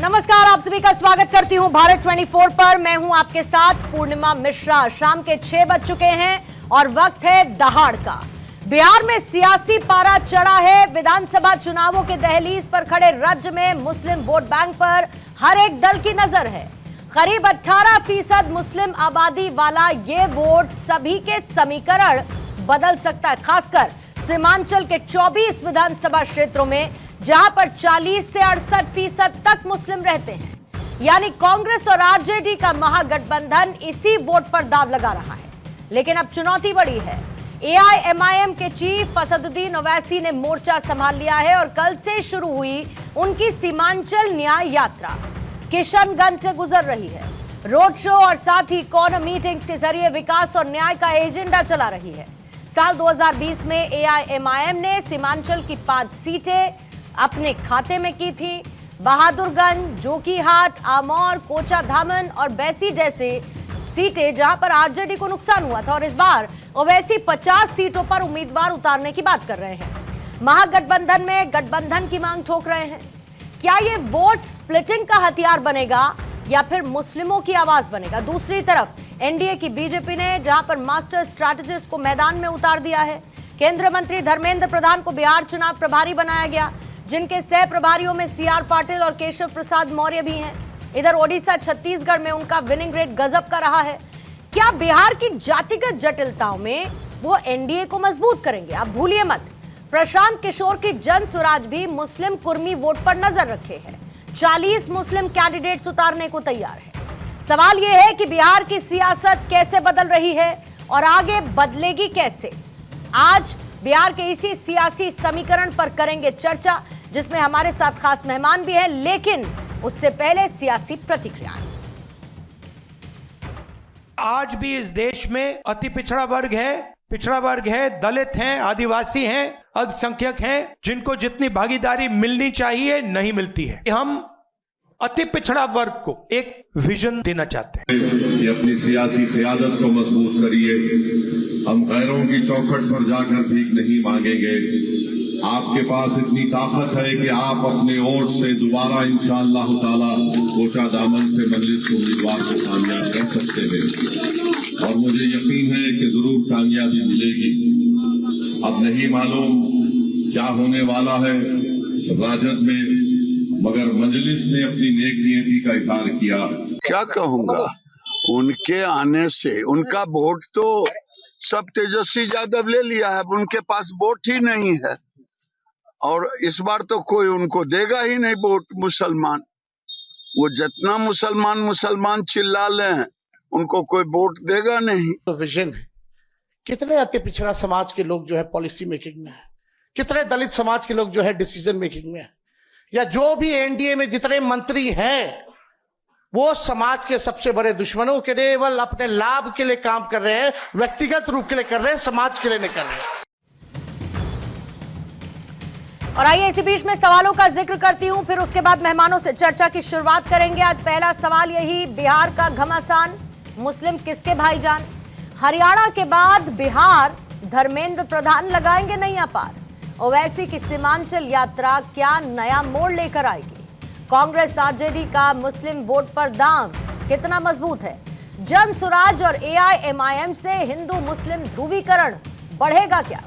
नमस्कार, आप सभी का स्वागत करती हूं भारत 24 पर। मैं हूं आपके साथ पूर्णिमा मिश्रा। शाम के 6 बज चुके हैं और वक्त है दहाड़ का। बिहार में सियासी पारा चढ़ा है। विधानसभा चुनावों के दहलीज पर खड़े राज्य में मुस्लिम वोट बैंक पर हर एक दल की नजर है। करीब 18% मुस्लिम आबादी वाला ये वोट सभी के समीकरण बदल सकता है, खासकर सीमांचल के 24 विधानसभा क्षेत्रों में, जहां पर 40 से 68% तक मुस्लिम रहते हैं। यानी कांग्रेस और आरजेडी का महागठबंधन इसी वोट पर दांव लगा रहा है। लेकिन अब चुनौती बड़ी है। एआईएमआईएम के चीफ असदुद्दीन ओवैसी ने मोर्चा संभाल लिया है और कल से शुरू हुई उनकी सीमांचल न्याय यात्रा किशनगंज से गुजर रही है। रोड शो और साथ ही कॉर्नर मीटिंग्स के जरिए विकास और न्याय का एजेंडा चला रही है। साल 2020 में एआईएमआईएम ने सीमांचल की 5 सीटें अपने खाते में की थी। बहादुरगंज, जोकीहाट, आमौर, कोचाधामन और बैसी जैसे सीटें जहां पर आरजेडी को नुकसान हुआ था। और इस बार ओवैसी 50 सीटों पर उम्मीदवार उतारने की बात कर रहे हैं। महागठबंधन में गठबंधन की मांग ठोक रहे हैं। क्या ये वोट स्प्लिटिंग का हथियार बनेगा या फिर मुस्लिमों की आवाज बनेगा? दूसरी तरफ एनडीए की बीजेपी ने जहां पर मास्टर स्ट्रैटेजिस्ट को मैदान में उतार दिया है। केंद्रीय मंत्री धर्मेंद्र प्रधान को बिहार चुनाव प्रभारी बनाया गया, जिनके सह प्रभारियों में सीआर पाटिल और केशव प्रसाद मौर्य भी हैं। इधर ओडिशा, छत्तीसगढ़ में उनका विनिंग रेट गजब का रहा है। क्या बिहार की जातिगत जटिलताओं में वो एनडीए को मजबूत करेंगे? आप भूलिए मत, प्रशांत किशोर की जन स्वराज भी मुस्लिम कुर्मी वोट पर नजर रखे है। 40 मुस्लिम कैंडिडेट्स उतारने को तैयार है। सवाल यह है कि बिहार की सियासत कैसे बदल रही है और आगे बदलेगी कैसे? आज बिहार के इसी सियासी समीकरण पर करेंगे चर्चा, जिसमें हमारे साथ खास मेहमान भी हैं, लेकिन उससे पहले सियासी प्रतिक्रिया। आज भी इस देश में अति पिछड़ा वर्ग है, दलित हैं, आदिवासी हैं, अल्पसंख्यक हैं, जिनको जितनी भागीदारी मिलनी चाहिए नहीं मिलती है। हम अति पिछड़ा वर्ग को एक विजन देना चाहते हैं कि अपनी सियासी क़यादत को मजबूत करिए। हम गैरों की चौखट पर जाकर भीख नहीं मांगेंगे। आपके पास इतनी ताकत है कि आप अपने वोट से दोबारा इंशाअल्लाह ताला कोचाधामन से मजलिस उम्मीदवार को कामयाब कर सकते हैं और मुझे यकीन है कि जरूर कामयाबी मिलेगी। अब नहीं मालूम क्या होने वाला है राजद में, मगर मजलिस ने अपनी नेक नियति का इजहार किया। क्या कहूँगा, उनके आने से उनका वोट तो सब तेजस्वी यादव ले लिया है, उनके पास वोट ही नहीं है और इस बार तो कोई उनको देगा ही नहीं वोट। मुसलमान, वो जितना मुसलमान चिल्ला लें, उनको कोई वोट देगा नहीं। तो विजन है। कितने अति पिछड़ा समाज के लोग जो है पॉलिसी मेकिंग में है, कितने दलित समाज के लोग जो है डिसीजन मेकिंग में है, या जो भी एनडीए में जितने मंत्री हैं, वो समाज के सबसे बड़े दुश्मनों के केवल अपने लाभ के लिए काम कर रहे हैं, व्यक्तिगत रूप के लिए कर रहे हैं, समाज के लिए नहीं कर रहे हैं। और आइए इसी बीच में सवालों का जिक्र करती हूं, फिर उसके बाद मेहमानों से चर्चा की शुरुआत करेंगे। आज पहला सवाल यही, बिहार का घमासान, मुस्लिम किसके भाईजान? हरियाणा के बाद बिहार धर्मेंद्र प्रधान लगाएंगे नैया पार। ओवैसी की सीमांचल यात्रा क्या नया मोड़ लेकर आएगी? कांग्रेस आरजेडी का मुस्लिम वोट पर दांव कितना मजबूत है? जन स्वराज और एआईएमआईएम से हिंदू मुस्लिम ध्रुवीकरण बढ़ेगा क्या?